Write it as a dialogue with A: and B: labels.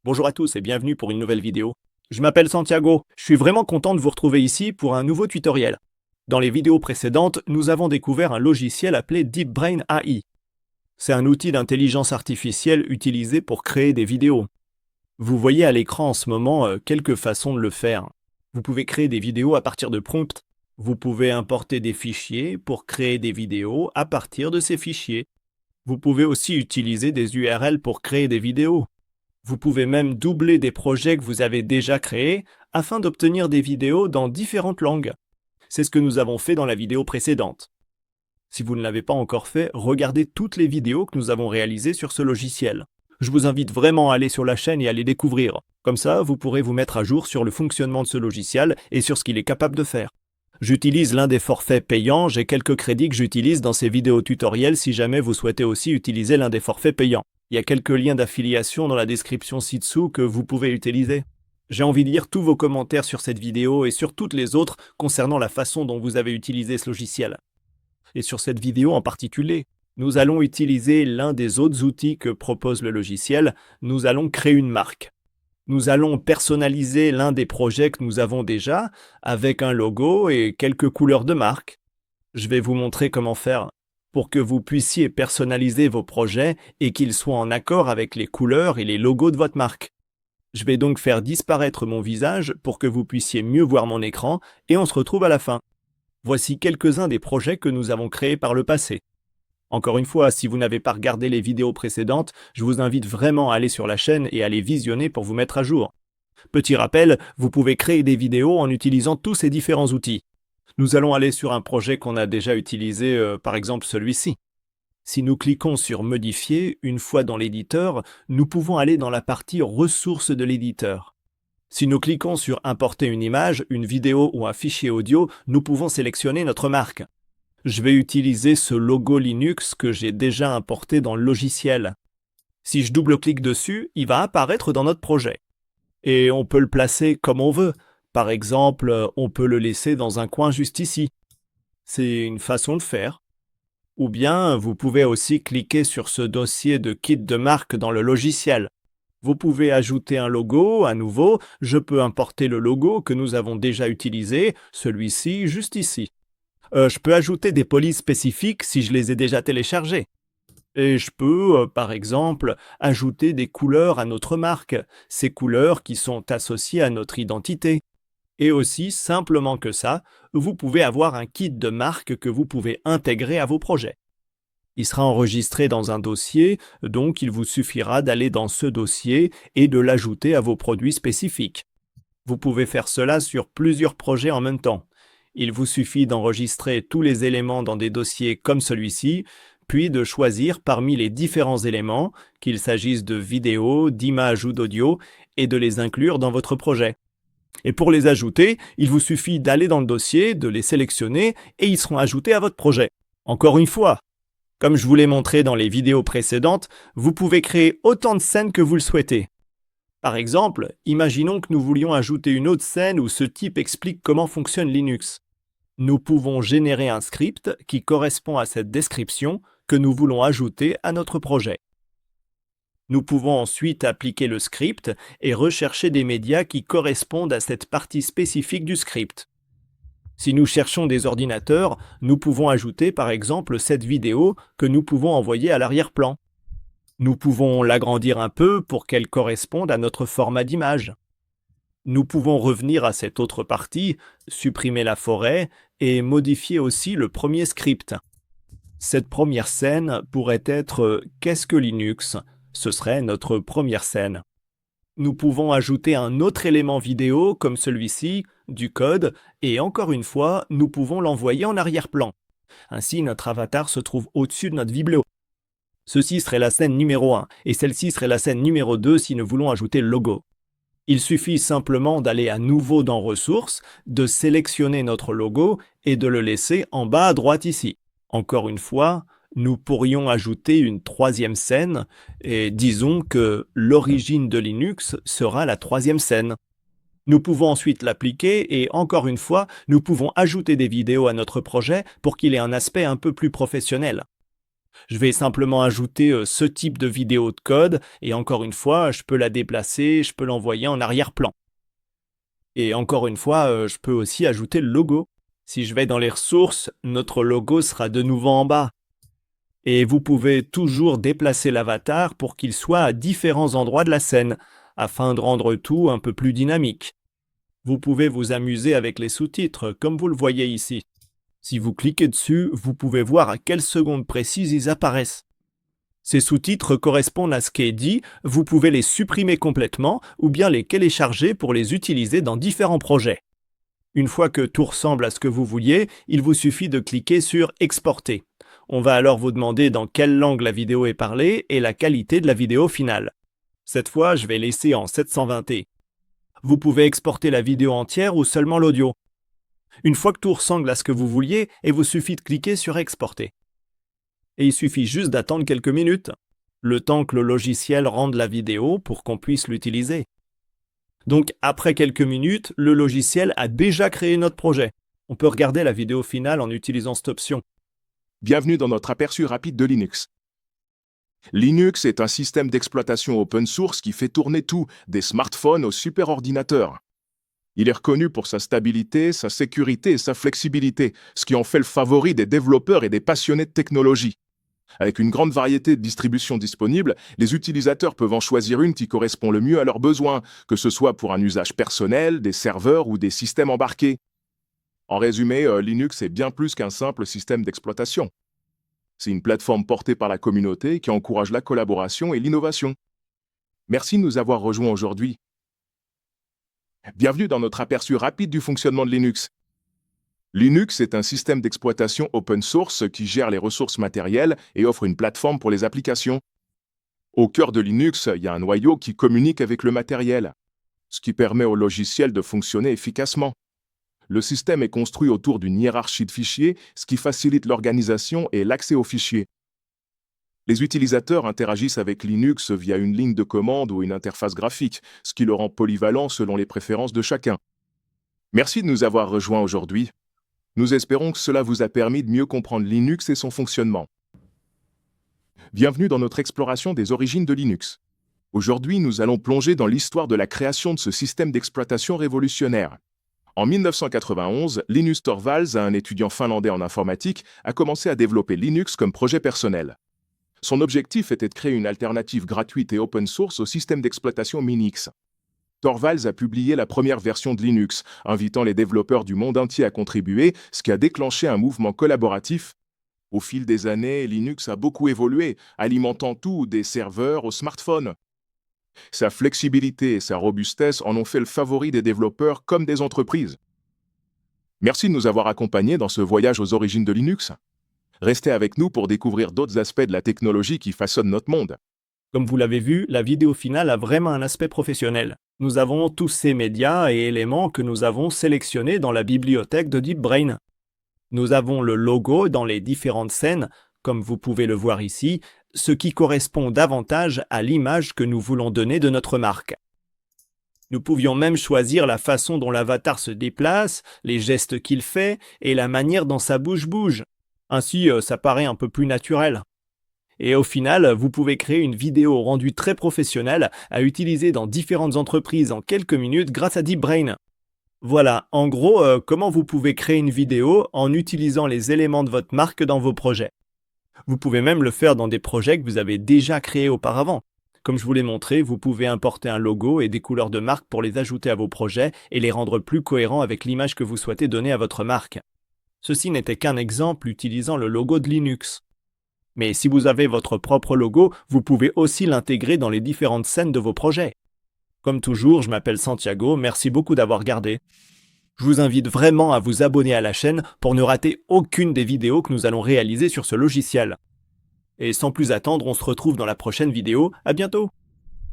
A: Bonjour à tous et bienvenue pour une nouvelle vidéo. Je m'appelle Santiago, je suis vraiment content de vous retrouver ici pour un nouveau tutoriel. Dans les vidéos précédentes, nous avons découvert un logiciel appelé DeepBrain AI. C'est un outil d'intelligence artificielle utilisé pour créer des vidéos. Vous voyez à l'écran en ce moment quelques façons de le faire. Vous pouvez créer des vidéos à partir de prompts. Vous pouvez importer des fichiers pour créer des vidéos à partir de ces fichiers. Vous pouvez aussi utiliser des URL pour créer des vidéos. Vous pouvez même doubler des projets que vous avez déjà créés afin d'obtenir des vidéos dans différentes langues. C'est ce que nous avons fait dans la vidéo précédente. Si vous ne l'avez pas encore fait, regardez toutes les vidéos que nous avons réalisées sur ce logiciel. Je vous invite vraiment à aller sur la chaîne et à les découvrir. Comme ça, vous pourrez vous mettre à jour sur le fonctionnement de ce logiciel et sur ce qu'il est capable de faire. J'utilise l'un des forfaits payants, j'ai quelques crédits que j'utilise dans ces vidéos tutoriels si jamais vous souhaitez aussi utiliser l'un des forfaits payants. Il y a quelques liens d'affiliation dans la description ci-dessous que vous pouvez utiliser. J'ai envie de lire tous vos commentaires sur cette vidéo et sur toutes les autres concernant la façon dont vous avez utilisé ce logiciel. Et sur cette vidéo en particulier, nous allons utiliser l'un des autres outils que propose le logiciel. Nous allons créer une marque. Nous allons personnaliser l'un des projets que nous avons déjà avec un logo et quelques couleurs de marque. Je vais vous montrer comment faire pour que vous puissiez personnaliser vos projets et qu'ils soient en accord avec les couleurs et les logos de votre marque. Je vais donc faire disparaître mon visage pour que vous puissiez mieux voir mon écran et on se retrouve à la fin. Voici quelques-uns des projets que nous avons créés par le passé. Encore une fois, si vous n'avez pas regardé les vidéos précédentes, je vous invite vraiment à aller sur la chaîne et à les visionner pour vous mettre à jour. Petit rappel, vous pouvez créer des vidéos en utilisant tous ces différents outils. Nous allons aller sur un projet qu'on a déjà utilisé, par exemple celui-ci. Si nous cliquons sur Modifier, une fois dans l'éditeur, nous pouvons aller dans la partie Ressources de l'éditeur. Si nous cliquons sur Importer une image, une vidéo ou un fichier audio, nous pouvons sélectionner notre marque. Je vais utiliser ce logo Linux que j'ai déjà importé dans le logiciel. Si je double-clique dessus, il va apparaître dans notre projet. Et on peut le placer comme on veut. Par exemple, on peut le laisser dans un coin juste ici. C'est une façon de faire. Ou bien, vous pouvez aussi cliquer sur ce dossier de kit de marque dans le logiciel. Vous pouvez ajouter un logo à nouveau. Je peux importer le logo que nous avons déjà utilisé, celui-ci juste ici. Je peux ajouter des polices spécifiques si je les ai déjà téléchargées. Et je peux, par exemple, ajouter des couleurs à notre marque, ces couleurs qui sont associées à notre identité. Et aussi, simplement que ça, vous pouvez avoir un kit de marque que vous pouvez intégrer à vos projets. Il sera enregistré dans un dossier, donc il vous suffira d'aller dans ce dossier et de l'ajouter à vos produits spécifiques. Vous pouvez faire cela sur plusieurs projets en même temps. Il vous suffit d'enregistrer tous les éléments dans des dossiers comme celui-ci, puis de choisir parmi les différents éléments, qu'il s'agisse de vidéos, d'images ou d'audio, et de les inclure dans votre projet. Et pour les ajouter, il vous suffit d'aller dans le dossier, de les sélectionner, et ils seront ajoutés à votre projet. Encore une fois, comme je vous l'ai montré dans les vidéos précédentes, vous pouvez créer autant de scènes que vous le souhaitez. Par exemple, imaginons que nous voulions ajouter une autre scène où ce type explique comment fonctionne Linux. Nous pouvons générer un script qui correspond à cette description que nous voulons ajouter à notre projet. Nous pouvons ensuite appliquer le script et rechercher des médias qui correspondent à cette partie spécifique du script. Si nous cherchons des ordinateurs, nous pouvons ajouter par exemple cette vidéo que nous pouvons envoyer à l'arrière-plan. Nous pouvons l'agrandir un peu pour qu'elle corresponde à notre format d'image. Nous pouvons revenir à cette autre partie, supprimer la forêt et modifier aussi le premier script. Cette première scène pourrait être « Qu'est-ce que Linux ?» Ce serait notre première scène. Nous pouvons ajouter un autre élément vidéo comme celui-ci, du code, et encore une fois, nous pouvons l'envoyer en arrière-plan. Ainsi, notre avatar se trouve au-dessus de notre biblio. Ceci serait la scène numéro 1, et celle-ci serait la scène numéro 2 si nous voulons ajouter le logo. Il suffit simplement d'aller à nouveau dans Ressources, de sélectionner notre logo et de le laisser en bas à droite ici. Encore une fois, nous pourrions ajouter une troisième scène et disons que l'origine de Linux sera la troisième scène. Nous pouvons ensuite l'appliquer et encore une fois, nous pouvons ajouter des vidéos à notre projet pour qu'il ait un aspect un peu plus professionnel. Je vais simplement ajouter ce type de vidéo de code et encore une fois, je peux la déplacer, je peux l'envoyer en arrière-plan. Et encore une fois, je peux aussi ajouter le logo. Si je vais dans les ressources, notre logo sera de nouveau en bas. Et vous pouvez toujours déplacer l'avatar pour qu'il soit à différents endroits de la scène, afin de rendre tout un peu plus dynamique. Vous pouvez vous amuser avec les sous-titres, comme vous le voyez ici. Si vous cliquez dessus, vous pouvez voir à quelle seconde précise ils apparaissent. Ces sous-titres correspondent à ce qui est dit, vous pouvez les supprimer complètement ou bien les télécharger pour les utiliser dans différents projets. Une fois que tout ressemble à ce que vous vouliez, il vous suffit de cliquer sur « Exporter ». On va alors vous demander dans quelle langue la vidéo est parlée et la qualité de la vidéo finale. Cette fois, je vais laisser en 720p. Vous pouvez exporter la vidéo entière ou seulement l'audio. Une fois que tout ressemble à ce que vous vouliez, il vous suffit de cliquer sur « Exporter ». Et il suffit juste d'attendre quelques minutes, le temps que le logiciel rende la vidéo pour qu'on puisse l'utiliser. Donc après quelques minutes, le logiciel a déjà créé notre projet. On peut regarder la vidéo finale en utilisant cette option.
B: Bienvenue dans notre aperçu rapide de Linux. Linux est un système d'exploitation open source qui fait tourner tout, des smartphones aux superordinateurs. Il est reconnu pour sa stabilité, sa sécurité et sa flexibilité, ce qui en fait le favori des développeurs et des passionnés de technologie. Avec une grande variété de distributions disponibles, les utilisateurs peuvent en choisir une qui correspond le mieux à leurs besoins, que ce soit pour un usage personnel, des serveurs ou des systèmes embarqués. En résumé, Linux est bien plus qu'un simple système d'exploitation. C'est une plateforme portée par la communauté qui encourage la collaboration et l'innovation. Merci de nous avoir rejoints aujourd'hui. Bienvenue dans notre aperçu rapide du fonctionnement de Linux. Linux est un système d'exploitation open source qui gère les ressources matérielles et offre une plateforme pour les applications. Au cœur de Linux, il y a un noyau qui communique avec le matériel, ce qui permet au logiciel de fonctionner efficacement. Le système est construit autour d'une hiérarchie de fichiers, ce qui facilite l'organisation et l'accès aux fichiers. Les utilisateurs interagissent avec Linux via une ligne de commande ou une interface graphique, ce qui le rend polyvalent selon les préférences de chacun. Merci de nous avoir rejoints aujourd'hui. Nous espérons que cela vous a permis de mieux comprendre Linux et son fonctionnement. Bienvenue dans notre exploration des origines de Linux. Aujourd'hui, nous allons plonger dans l'histoire de la création de ce système d'exploitation révolutionnaire. En 1991, Linus Torvalds, un étudiant finlandais en informatique, a commencé à développer Linux comme projet personnel. Son objectif était de créer une alternative gratuite et open source au système d'exploitation Minix. Torvalds a publié la première version de Linux, invitant les développeurs du monde entier à contribuer, ce qui a déclenché un mouvement collaboratif. Au fil des années, Linux a beaucoup évolué, alimentant tout des serveurs aux smartphones. Sa flexibilité et sa robustesse en ont fait le favori des développeurs comme des entreprises. Merci de nous avoir accompagnés dans ce voyage aux origines de Linux. Restez avec nous pour découvrir d'autres aspects de la technologie qui façonnent notre monde.
A: Comme vous l'avez vu, la vidéo finale a vraiment un aspect professionnel. Nous avons tous ces médias et éléments que nous avons sélectionnés dans la bibliothèque de DeepBrain. Nous avons le logo dans les différentes scènes, comme vous pouvez le voir ici, ce qui correspond davantage à l'image que nous voulons donner de notre marque. Nous pouvions même choisir la façon dont l'avatar se déplace, les gestes qu'il fait et la manière dont sa bouche bouge. Ainsi, ça paraît un peu plus naturel. Et au final, vous pouvez créer une vidéo rendue très professionnelle à utiliser dans différentes entreprises en quelques minutes grâce à DeepBrain. Voilà, en gros, comment vous pouvez créer une vidéo en utilisant les éléments de votre marque dans vos projets. Vous pouvez même le faire dans des projets que vous avez déjà créés auparavant. Comme je vous l'ai montré, vous pouvez importer un logo et des couleurs de marque pour les ajouter à vos projets et les rendre plus cohérents avec l'image que vous souhaitez donner à votre marque. Ceci n'était qu'un exemple utilisant le logo de Linux. Mais si vous avez votre propre logo, vous pouvez aussi l'intégrer dans les différentes scènes de vos projets. Comme toujours, je m'appelle Santiago, merci beaucoup d'avoir regardé. Je vous invite vraiment à vous abonner à la chaîne pour ne rater aucune des vidéos que nous allons réaliser sur ce logiciel. Et sans plus attendre, on se retrouve dans la prochaine vidéo. À bientôt!